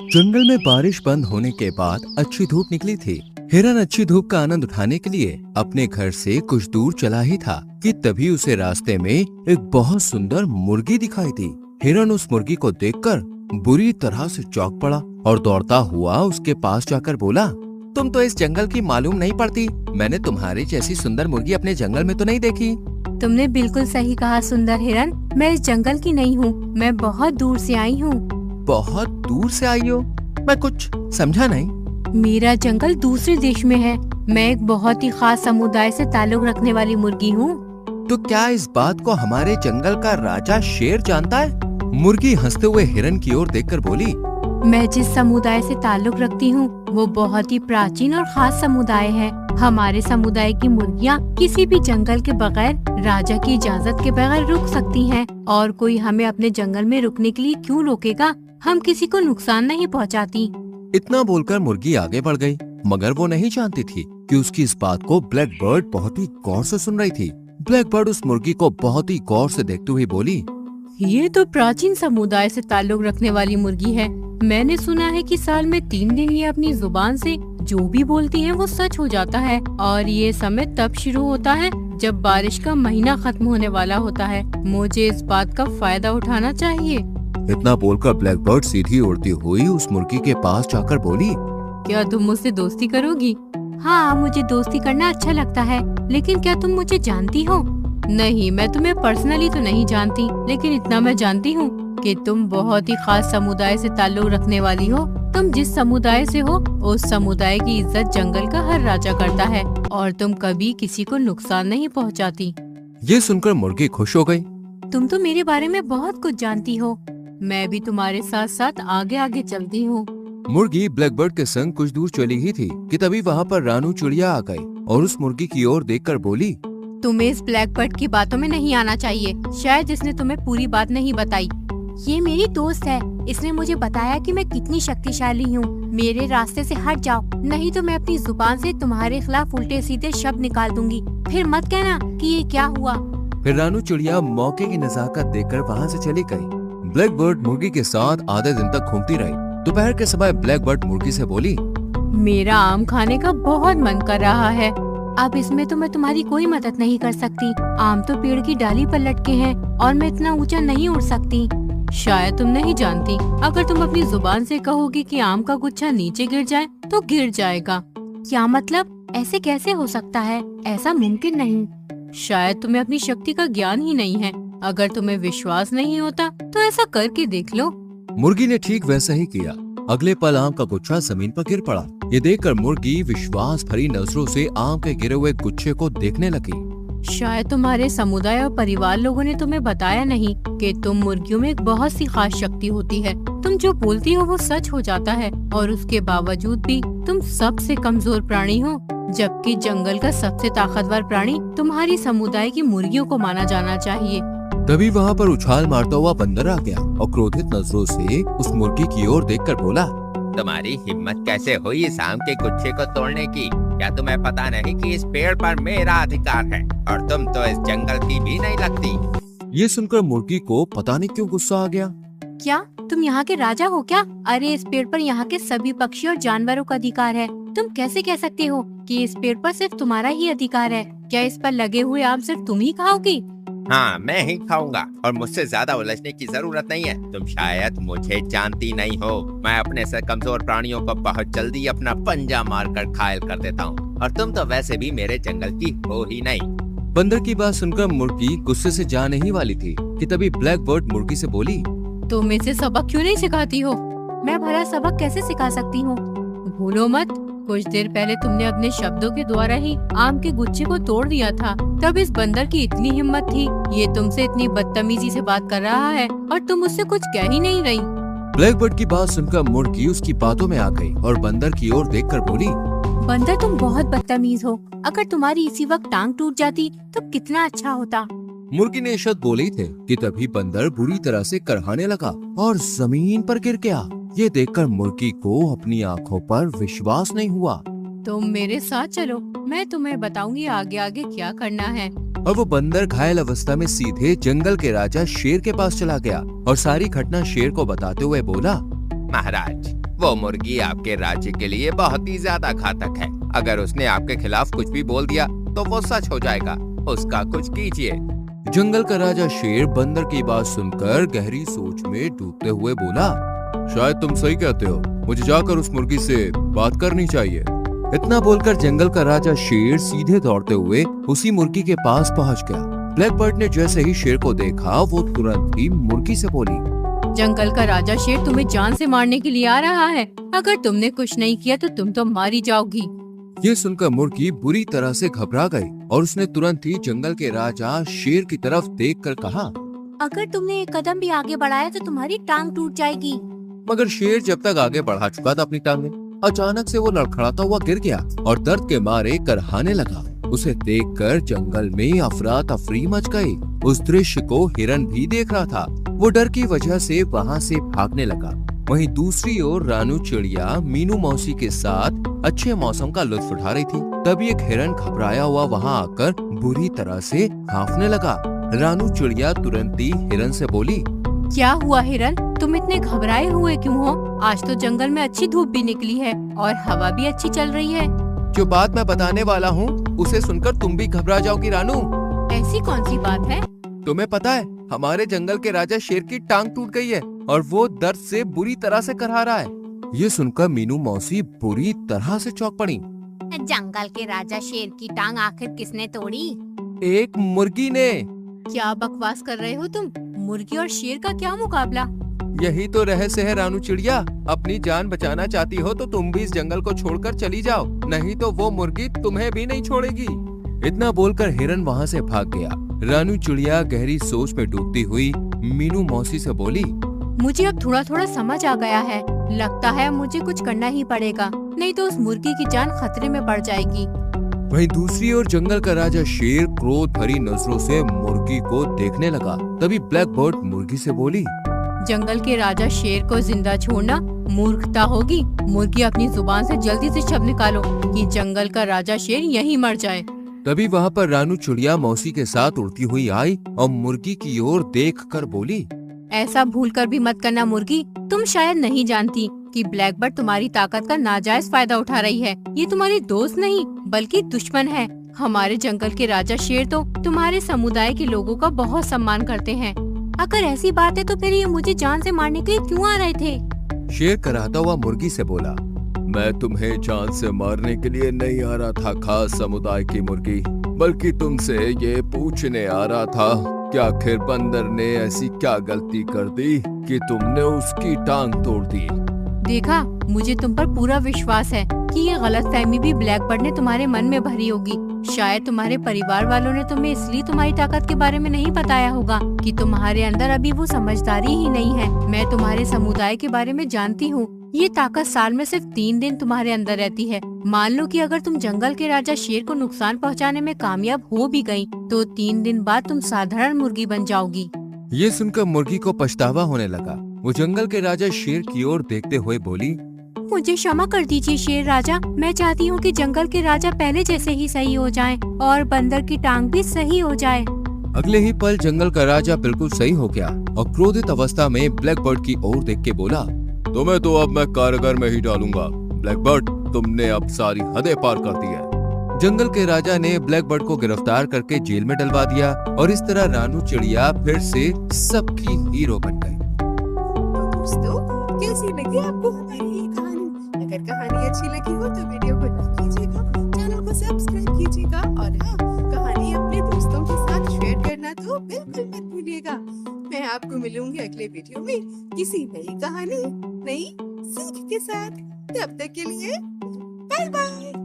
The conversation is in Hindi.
जंगल में बारिश बंद होने के बाद अच्छी धूप निकली थी। हिरन अच्छी धूप का आनंद उठाने के लिए अपने घर से कुछ दूर चला ही था कि तभी उसे रास्ते में एक बहुत सुंदर मुर्गी दिखाई दी। हिरन उस मुर्गी को देखकर बुरी तरह से चौंक पड़ा और दौड़ता हुआ उसके पास जाकर बोला, तुम तो इस जंगल की मालूम नहीं पड़ती। मैंने तुम्हारी जैसी सुंदर मुर्गी अपने जंगल में तो नहीं देखी। तुमने बिल्कुल सही कहा सुंदर हिरन, मैं इस जंगल की नहीं हूँ, मैं बहुत दूर से आई हूँ। बहुत दूर से आई हो? मैं कुछ समझा नहीं। मेरा जंगल दूसरे देश में है। मैं एक बहुत ही खास समुदाय से ताल्लुक रखने वाली मुर्गी हूँ। तो क्या इस बात को हमारे जंगल का राजा शेर जानता है? मुर्गी हंसते हुए हिरन की ओर देखकर बोली, मैं जिस समुदाय से ताल्लुक रखती हूँ वो बहुत ही प्राचीन और खास समुदाय है। हमारे समुदाय की मुर्गियाँ किसी भी जंगल के बगैर राजा की इजाजत के बगैर रुक सकती हैं और कोई हमें अपने जंगल में रुकने के लिए क्यों रोकेगा? हम किसी को नुकसान नहीं पहुँचाती। इतना बोलकर मुर्गी आगे बढ़ गई, मगर वो नहीं जानती थी कि उसकी इस बात को ब्लैक बर्ड बहुत ही गौर से सुन रही थी। ब्लैक बर्ड उस मुर्गी को बहुत ही गौर से देखते हुए बोली, ये तो प्राचीन समुदाय से ताल्लुक रखने वाली मुर्गी है। मैंने सुना है कि साल में 3 दिन ये अपनी जुबान से जो भी बोलती है वो सच हो जाता है और ये समय तब शुरू होता है जब बारिश का महीना खत्म होने वाला होता है। मुझे इस बात का फायदा उठाना चाहिए। इतना बोलकर ब्लैक बर्ड सीधी उड़ती हुई उस मुर्गी के पास जाकर बोली, क्या तुम मुझसे दोस्ती करोगी? हाँ, मुझे दोस्ती करना अच्छा लगता है, लेकिन क्या तुम मुझे जानती हो? नहीं, मैं तुम्हें पर्सनली तो नहीं जानती, लेकिन इतना मैं जानती हूँ कि तुम बहुत ही खास समुदाय से ताल्लुक रखने वाली हो। तुम जिस समुदाय से हो उस समुदाय की इज्जत जंगल का हर राजा करता है और तुम कभी किसी को नुकसान नहीं पहुँचाती। ये सुनकर मुर्गी खुश हो गई। तुम तो मेरे बारे में बहुत कुछ जानती हो। मैं भी तुम्हारे साथ साथ आगे आगे चलती हूँ। मुर्गी ब्लैकबर्ड के संग कुछ दूर चली ही थी कि तभी वहाँ पर रानू चिड़िया आ गई और उस मुर्गी की ओर देखकर बोली, तुम्हें इस ब्लैक बर्ड की बातों में नहीं आना चाहिए। शायद इसने तुम्हें पूरी बात नहीं बताई। ये मेरी दोस्त है, इसने मुझे बताया कि मैं कितनी शक्तिशाली हूँ। मेरे रास्ते से हट जाओ, नहीं तो मैं अपनी जुबान से तुम्हारे खिलाफ उल्टे सीधे शब्द निकाल दूंगी। फिर मत कहना कि ये क्या हुआ। फिर रानू चिड़िया मौके की नजाकत देखकर वहाँ से चली गई। ब्लैक बर्ड मुर्गी के साथ आधे दिन तक घूमती रही। दोपहर के समय ब्लैक बर्ड मुर्गी से बोली, मेरा आम खाने का बहुत मन कर रहा है। अब इसमें तो मैं तुम्हारी कोई मदद नहीं कर सकती। आम तो पेड़ की डाली पर लटके हैं और मैं इतना ऊंचा नहीं उड़ सकती। शायद तुम नहीं जानती, अगर तुम अपनी जुबान से कहोगी कि आम का गुच्छा नीचे गिर जाए तो गिर जाएगा। क्या मतलब? ऐसे कैसे हो सकता है? ऐसा मुमकिन नहीं। शायद तुम्हें अपनी शक्ति का ज्ञान ही नहीं है। अगर तुम्हें विश्वास नहीं होता तो ऐसा करके देख लो। मुर्गी ने ठीक वैसा ही किया। अगले पल आम का गुच्छा जमीन पर गिर पड़ा। ये देखकर मुर्गी विश्वास भरी नजरों से आम के गिरे हुए गुच्छे को देखने लगी। शायद तुम्हारे समुदाय और परिवार लोगों ने तुम्हें बताया नहीं कि तुम मुर्गियों में एक बहुत सी खास शक्ति होती है। तुम जो बोलती हो वो सच हो जाता है और उसके बावजूद भी तुम सबसे कमजोर प्राणी हो, जबकि जंगल का सबसे ताकतवर प्राणी तुम्हारी समुदाय की मुर्गियों को माना जाना चाहिए। तभी वहाँ पर उछाल मारता हुआ बंदर आ गया और क्रोधित नजरों से उस मुर्गी की ओर देखकर बोला, तुम्हारी हिम्मत कैसे हुई इस आम के गुच्छे को तोड़ने की? क्या तुम्हें पता नहीं कि इस पेड़ पर मेरा अधिकार है और तुम तो इस जंगल की भी नहीं लगती। ये सुनकर मुर्गी को पता नहीं क्यों गुस्सा आ गया। क्या तुम यहाँ के राजा हो क्या? अरे इस पेड़ पर यहाँ के सभी पक्षी और जानवरों का अधिकार है। तुम कैसे कह सकते हो कि इस पेड़ पर सिर्फ तुम्हारा ही अधिकार है? क्या इस पर लगे हुए आम सिर्फ तुम ही खाओगी? हाँ, मैं ही खाऊंगा और मुझसे ज्यादा उलझने की जरूरत नहीं है। तुम शायद मुझे जानती नहीं हो। मैं अपने से कमजोर प्राणियों को बहुत जल्दी अपना पंजा मारकर घायल कर देता हूँ और तुम तो वैसे भी मेरे जंगल की हो ही नहीं। बंदर की बात सुनकर मुर्गी गुस्से से जाने ही वाली थी कि तभी ब्लैक बर्ड मुर्गी से बोली, तुम इसे सबक क्यों नहीं सिखाती हो? मैं भला सबक कैसे सिखा सकती हूँ? भूलो मत, कुछ देर पहले तुमने अपने शब्दों के द्वारा ही आम के गुच्छे को तोड़ दिया था। तब इस बंदर की इतनी हिम्मत थी, ये तुमसे इतनी बदतमीजी से बात कर रहा है और तुम उससे कुछ कह ही नहीं रही। ब्लैक बर्ड की बात सुनकर मुर्गी उसकी बातों में आ गई और बंदर की ओर देखकर बोली, बंदर तुम बहुत बदतमीज हो। अगर तुम्हारी इसी वक्त टांग टूट जाती तो कितना अच्छा होता। मुर्गी ने शब्द बोले थे कि तभी बंदर बुरी तरह से करहाने लगा और जमीन पर गिर गया। ये देखकर मुर्गी को अपनी आंखों पर विश्वास नहीं हुआ। तुम मेरे साथ चलो, मैं तुम्हें बताऊंगी आगे आगे क्या करना है। और वो बंदर घायल अवस्था में सीधे जंगल के राजा शेर के पास चला गया और सारी घटना शेर को बताते हुए बोला, महाराज, वो मुर्गी आपके राज्य के लिए बहुत ही ज्यादा घातक है। अगर उसने आपके खिलाफ कुछ भी बोल दिया तो वो सच हो जाएगा। उसका कुछ कीजिए। जंगल का राजा शेर बंदर की बात सुनकर गहरी सोच में डूबते हुए बोला, शायद तुम सही कहते हो, मुझे जाकर उस मुर्गी से बात करनी चाहिए। इतना बोलकर जंगल का राजा शेर सीधे दौड़ते हुए उसी मुर्गी के पास पहुंच गया। ब्लैक बर्ड ने जैसे ही शेर को देखा वो तुरंत ही मुर्गी से बोली, जंगल का राजा शेर तुम्हें जान से मारने के लिए आ रहा है। अगर तुमने कुछ नहीं किया तो तुम तो मारी जाओगी। ये सुनकर मुर्गी बुरी तरह से घबरा गई और उसने तुरंत ही जंगल के राजा शेर की तरफ देखकर कहा, अगर तुमने एक कदम भी आगे बढ़ाया तो तुम्हारी टांग टूट जाएगी। मगर शेर जब तक आगे बढ़ा चुका था अपनी टांगें, अचानक से वो लड़खड़ाता हुआ गिर गया और दर्द के मारे करहाने लगा। उसे देखकर जंगल में अफरा तफरी मच गई। उस दृश्य को हिरन भी देख रहा था। वो डर की वजह से वहाँ से भागने लगा। वहीं दूसरी ओर रानू चिड़िया मीनू मौसी के साथ अच्छे मौसम का लुत्फ उठा रही थी। तभी एक हिरन घबराया हुआ वहाँ आकर बुरी तरह से हाँफने लगा। रानू चिड़िया तुरंत ही हिरन से बोली, क्या हुआ हिरन, तुम इतने घबराए हुए क्यों हो? आज तो जंगल में अच्छी धूप भी निकली है और हवा भी अच्छी चल रही है। जो बात मैं बताने वाला हूँ उसे सुनकर तुम भी घबरा जाओगी रानू। ऐसी कौन सी बात है? तुम्हें पता है हमारे जंगल के राजा शेर की टांग टूट गई है और वो दर्द से बुरी तरह से करहा रहा है। ये सुनकर मीनू मौसी बुरी तरह से चौंक पड़ी। जंगल के राजा शेर की टांग आखिर किसने तोड़ी? एक मुर्गी ने। क्या बकवास कर रहे हो तुम? मुर्गी और शेर का क्या मुकाबला? यही तो रहस्य है रानू चिड़िया। अपनी जान बचाना चाहती हो तो तुम भी इस जंगल को छोड़कर चली जाओ, नहीं तो वो मुर्गी तुम्हें भी नहीं छोड़ेगी। इतना बोलकर हिरन वहाँ से भाग गया। रानू चिड़िया गहरी सोच में डूबती हुई मीनू मौसी से बोली, मुझे अब थोड़ा थोड़ा समझ आ गया है। लगता है मुझे कुछ करना ही पड़ेगा, नहीं तो उस मुर्गी की जान खतरे में पड़ जाएगी। वहीं दूसरी ओर जंगल का राजा शेर क्रोध भरी नजरों से मुर्गी को देखने लगा। तभी ब्लैक बर्ड मुर्गी से बोली, जंगल के राजा शेर को जिंदा छोड़ना मूर्खता होगी। मुर्गी अपनी जुबान से जल्दी से शब्द निकालो कि जंगल का राजा शेर यहीं मर जाए। तभी वहाँ पर रानू चिड़िया मौसी के साथ उड़ती हुई आई और मुर्गी की ओर देखकर बोली, ऐसा भूल कर भी मत करना मुर्गी। तुम शायद नहीं जानती कि ब्लैक बर्ड तुम्हारी ताकत का नाजायज फायदा उठा रही है। ये तुम्हारी दोस्त नहीं बल्कि दुश्मन है। हमारे जंगल के राजा शेर तो तुम्हारे समुदाय के लोगों का बहुत सम्मान करते हैं। अगर ऐसी बात है तो फिर ये मुझे जान से मारने के लिए क्यों आ रहे थे? शेर कराहता हुआ मुर्गी से बोला, मैं तुम्हें जान से मारने के लिए नहीं आ रहा था खास समुदाय की मुर्गी, बल्कि तुमसे ये पूछने आ रहा था कि आखिर बंदर ने ऐसी क्या गलती कर दी कि तुमने उसकी टांग तोड़ दी। देखा, मुझे तुम पर पूरा विश्वास है कि ये गलतफहमी भी ब्लैक बर्ड ने तुम्हारे मन में भरी होगी। शायद तुम्हारे परिवार वालों ने तुम्हें इसलिए तुम्हारी ताकत के बारे में नहीं बताया होगा कि तुम्हारे अंदर अभी वो समझदारी ही नहीं है। मैं तुम्हारे समुदाय के बारे में जानती हूँ। ये ताकत साल में सिर्फ 3 दिन तुम्हारे अंदर रहती है। मान लो कि अगर तुम जंगल के राजा शेर को नुकसान पहुँचाने में कामयाब हो भी गयी तो 3 दिन बाद तुम साधारण मुर्गी बन जाओगी। ये सुनकर मुर्गी को पछतावा होने लगा। वो जंगल के राजा शेर की ओर देखते हुए बोली, मुझे क्षमा कर दीजिए शेर राजा। मैं चाहती हूँ कि जंगल के राजा पहले जैसे ही सही हो जाएं और बंदर की टांग भी सही हो जाए। अगले ही पल जंगल का राजा बिल्कुल सही हो गया और क्रोधित अवस्था में ब्लैक बर्ड की ओर देख के बोला, तुम्हें तो अब मैं कारागार में ही डालूंगा। ब्लैक बर्ड, तुमने अब सारी हदें पार कर दी है। जंगल के राजा ने ब्लैक बर्ड को गिरफ्तार करके जेल में डलवा दिया और इस तरह रानू चिड़िया फिर से सबकी हीरो बन गई। दोस्तों, कैसी लगी आपको हमारी ये कहानी? अगर कहानी अच्छी लगी हो तो वीडियो को लाइक कीजिएगा, चैनल को सब्सक्राइब कीजिएगा और हाँ, कहानी अपने दोस्तों के साथ शेयर करना तो बिल्कुल मत भूलिएगा। मैं आपको मिलूंगी अगले वीडियो में किसी नई कहानी, नई सीख के साथ। तब तक के लिए बाय बाय।